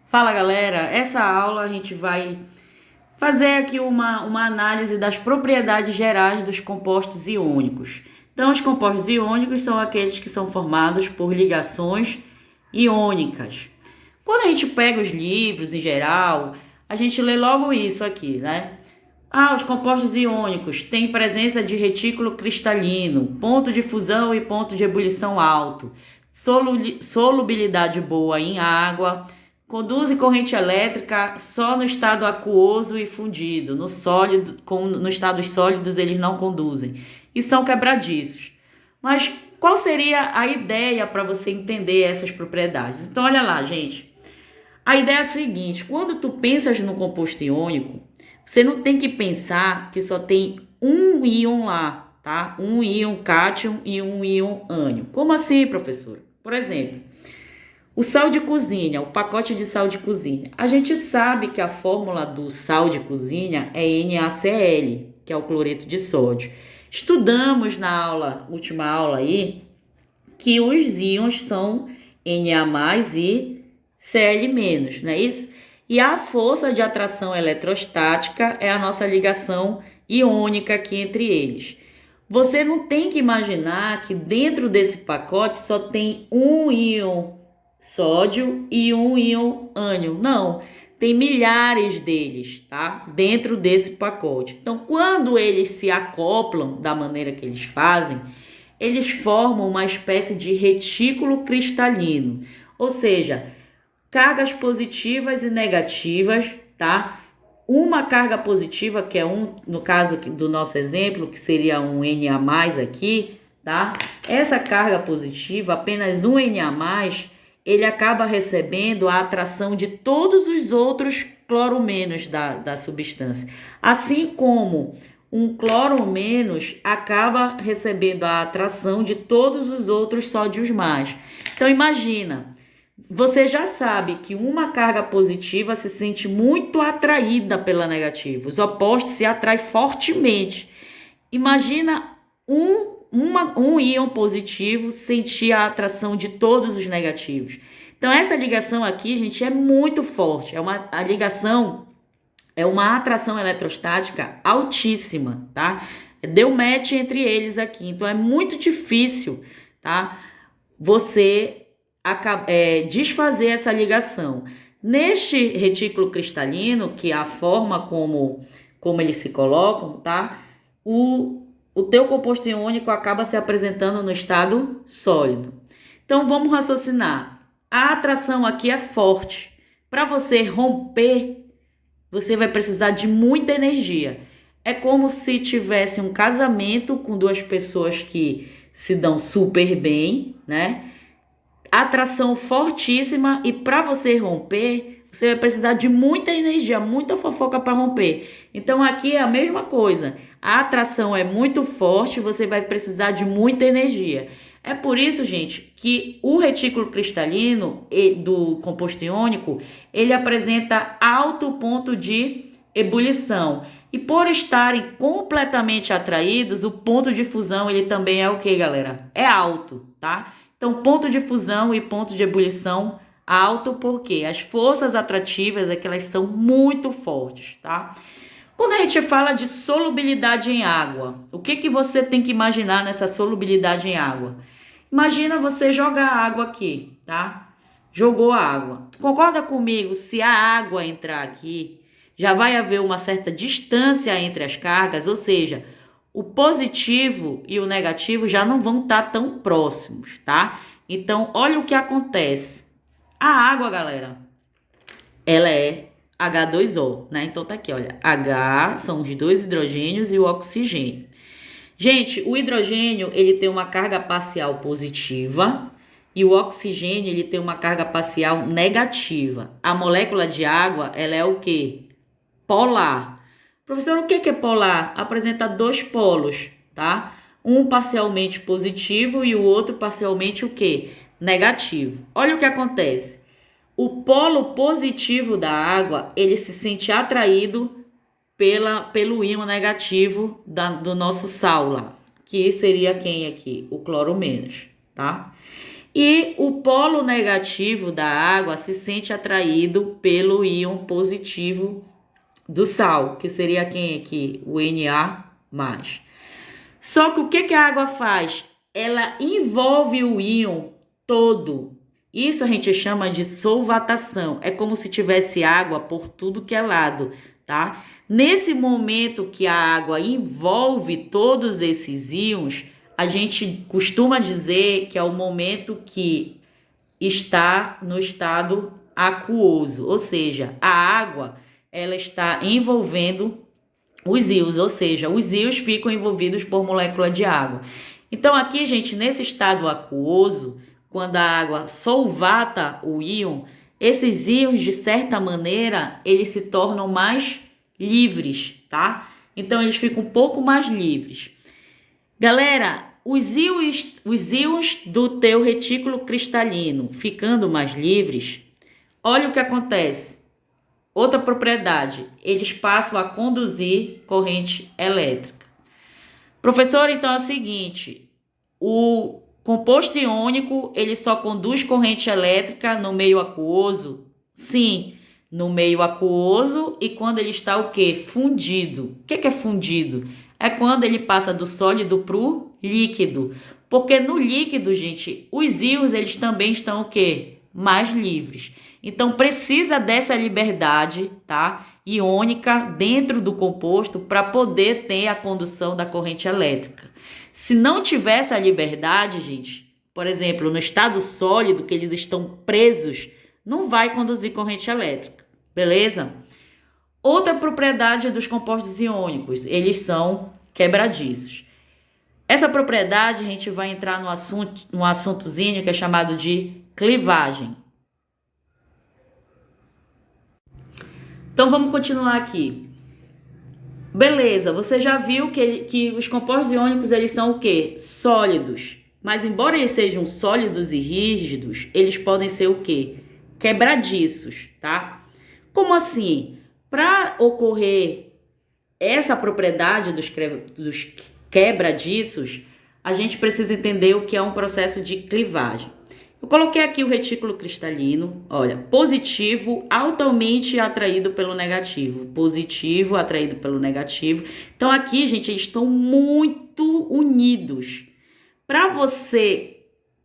Fala galera, essa aula a gente vai fazer aqui uma análise das propriedades gerais dos compostos iônicos. Então, os compostos iônicos são aqueles que são formados por ligações iônicas. Quando a gente pega os livros em geral, a gente lê logo isso aqui, né? Os compostos iônicos têm presença de retículo cristalino, ponto de fusão e ponto de ebulição alto, solubilidade boa em água, conduzem corrente elétrica só no estado aquoso e fundido, no estados sólidos eles não conduzem e são quebradiços. Mas qual seria a ideia para você entender essas propriedades? Então olha lá, gente. A ideia é a seguinte: quando tu pensas no composto iônico, você não tem que pensar que só tem um íon lá, tá? Um íon cátion e um íon ânion. Como assim, professora? Por exemplo, o sal de cozinha, o pacote de sal de cozinha. A gente sabe que a fórmula do sal de cozinha é NaCl, que é o cloreto de sódio. Estudamos na última aula aí, que os íons são Na+ e Cl-, não é isso? E a força de atração eletrostática é a nossa ligação iônica aqui entre eles. Você não tem que imaginar que dentro desse pacote só tem um íon sódio e um íon ânion. Não, tem milhares deles, tá? Dentro desse pacote. Então, quando eles se acoplam da maneira que eles fazem, eles formam uma espécie de retículo cristalino. Ou seja, cargas positivas e negativas, tá? Uma carga positiva, que é no caso do nosso exemplo, que seria um Na+ aqui, tá? Essa carga positiva, apenas um Na+, ele acaba recebendo a atração de todos os outros cloro- da substância. Assim como um cloro- acaba recebendo a atração de todos os outros sódios+. Então imagina, você já sabe que uma carga positiva se sente muito atraída pela negativa. Os opostos se atraem fortemente. Imagina um íon positivo sentir a atração de todos os negativos. Então, essa ligação aqui, gente, é muito forte. A ligação é uma atração eletrostática altíssima, tá? Deu match entre eles aqui. Então, é muito difícil, tá? Você desfazer essa ligação. Neste retículo cristalino, que é a forma como eles se colocam, tá? O teu composto iônico acaba se apresentando no estado sólido. Então, vamos raciocinar. A atração aqui é forte. Para você romper, você vai precisar de muita energia. É como se tivesse um casamento com duas pessoas que se dão super bem, né? Atração fortíssima, e para você romper, você vai precisar de muita energia, muita fofoca para romper. Então aqui é a mesma coisa. A atração é muito forte, você vai precisar de muita energia. É por isso, gente, que o retículo cristalino do composto iônico, ele apresenta alto ponto de ebulição. E por estarem completamente atraídos, o ponto de fusão, ele também é o que, galera? É alto, tá? Então, ponto de fusão e ponto de ebulição alto, porque as forças atrativas é que elas são muito fortes, tá? Quando a gente fala de solubilidade em água, o que você tem que imaginar nessa solubilidade em água? Imagina você jogar água aqui, tá? Jogou a água. Tu concorda comigo? Se a água entrar aqui, já vai haver uma certa distância entre as cargas, ou seja, o positivo e o negativo já não vão estar tão próximos, tá? Então, olha o que acontece. A água, galera, ela é H2O, né? Então tá aqui, olha. H são os dois hidrogênios e o oxigênio. Gente, o hidrogênio, ele tem uma carga parcial positiva e o oxigênio, ele tem uma carga parcial negativa. A molécula de água, ela é o quê? Polar. Professor, o que é polar? Apresenta dois polos, tá? Um parcialmente positivo e o outro parcialmente o quê? Negativo. Olha o que acontece. O polo positivo da água, ele se sente atraído pelo íon negativo do nosso sal lá, que seria quem aqui? O cloro-, tá? E o polo negativo da água se sente atraído pelo íon positivo do sal, que seria quem aqui? O Na+. Só que o que a água faz? Ela envolve o íon todo. Isso a gente chama de solvatação. É como se tivesse água por tudo que é lado, tá? Nesse momento que a água envolve todos esses íons, a gente costuma dizer que é o momento que está no estado aquoso, ou seja, a água ela está envolvendo os íons, ou seja, os íons ficam envolvidos por molécula de água. Então aqui, gente, nesse estado aquoso, quando a água solvata o íon, esses íons, de certa maneira, eles se tornam mais livres, tá? Então eles ficam um pouco mais livres. Galera, os íons do teu retículo cristalino ficando mais livres, olha o que acontece. Outra propriedade, eles passam a conduzir corrente elétrica. Professor, então é o seguinte, o composto iônico, ele só conduz corrente elétrica no meio aquoso? Sim, no meio aquoso e quando ele está o quê? Fundido. O que é fundido? É quando ele passa do sólido para o líquido. Porque no líquido, gente, os íons, eles também estão o quê? Mais livres. Então, precisa dessa liberdade, tá? Iônica dentro do composto para poder ter a condução da corrente elétrica. Se não tiver essa liberdade, gente, por exemplo, no estado sólido, que eles estão presos, não vai conduzir corrente elétrica, beleza? Outra propriedade dos compostos iônicos, eles são quebradiços. Essa propriedade a gente vai entrar no assuntozinho que é chamado de clivagem. Então vamos continuar aqui. Beleza, você já viu que os compostos iônicos eles são o quê? Sólidos. Mas embora eles sejam sólidos e rígidos, eles podem ser o quê? Quebradiços, tá? Como assim? Para ocorrer essa propriedade dos quebradiços, a gente precisa entender o que é um processo de clivagem. Eu coloquei aqui o retículo cristalino, olha, positivo altamente atraído pelo negativo, positivo atraído pelo negativo. Então aqui, gente, eles estão muito unidos. Para você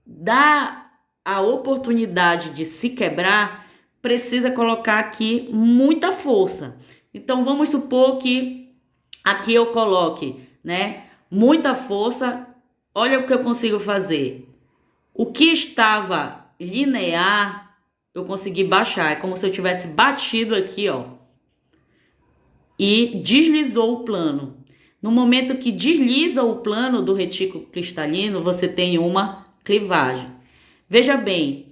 dar a oportunidade de se quebrar, precisa colocar aqui muita força. Então vamos supor que aqui eu coloque, né, muita força. Olha o que eu consigo fazer. O que estava linear, eu consegui baixar. É como se eu tivesse batido aqui, ó, e deslizou o plano. No momento que desliza o plano do retículo cristalino, você tem uma clivagem. Veja bem,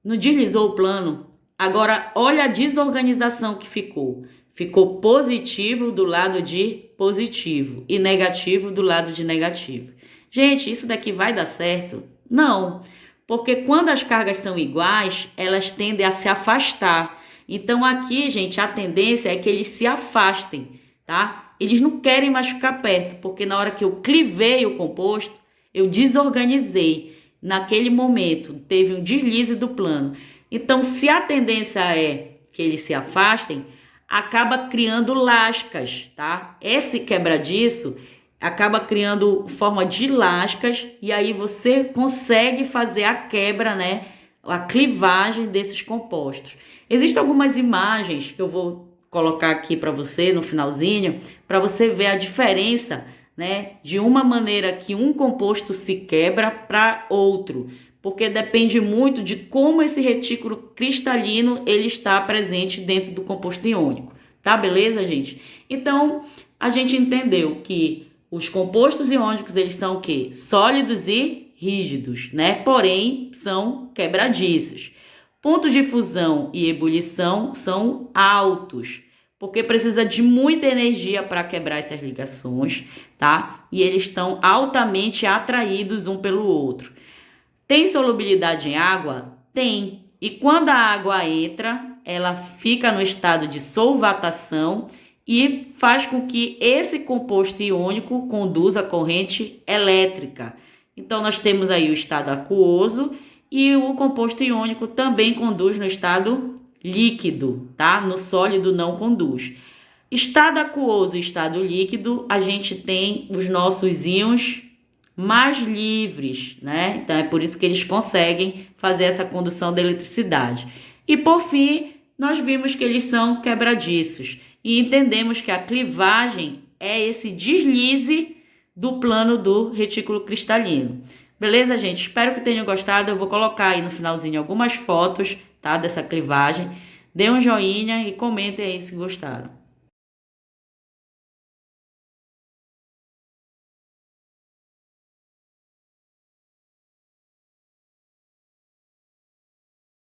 não deslizou o plano? Agora, olha a desorganização que ficou. Ficou positivo do lado de positivo e negativo do lado de negativo. Gente, isso daqui vai dar certo? Não, porque quando as cargas são iguais, elas tendem a se afastar. Então aqui, gente, a tendência é que eles se afastem, tá? Eles não querem mais ficar perto, porque na hora que eu clivei o composto, eu desorganizei. Naquele momento, teve um deslize do plano. Então, se a tendência é que eles se afastem, acaba criando lascas, tá? Esse quebradiço acaba criando forma de lascas e aí você consegue fazer a quebra, né? A clivagem desses compostos. Existem algumas imagens que eu vou colocar aqui para você no finalzinho, para você ver a diferença, né? De uma maneira que um composto se quebra para outro, porque depende muito de como esse retículo cristalino ele está presente dentro do composto iônico, tá? Beleza, gente? Então, a gente entendeu que os compostos iônicos, eles são o quê? Sólidos e rígidos, né? Porém, são quebradiços. Pontos de fusão e ebulição são altos, porque precisa de muita energia para quebrar essas ligações, tá? E eles estão altamente atraídos um pelo outro. Tem solubilidade em água? Tem. E quando a água entra, ela fica no estado de solvatação e faz com que esse composto iônico conduza a corrente elétrica. Então, nós temos aí o estado aquoso e o composto iônico também conduz no estado líquido, tá? No sólido não conduz. Estado aquoso e estado líquido, a gente tem os nossos íons mais livres, né? Então é por isso que eles conseguem fazer essa condução da eletricidade. E por fim, nós vimos que eles são quebradiços e entendemos que a clivagem é esse deslize do plano do retículo cristalino. Beleza, gente? Espero que tenham gostado. Eu vou colocar aí no finalzinho algumas fotos, tá, dessa clivagem. Dê um joinha e comentem aí se gostaram.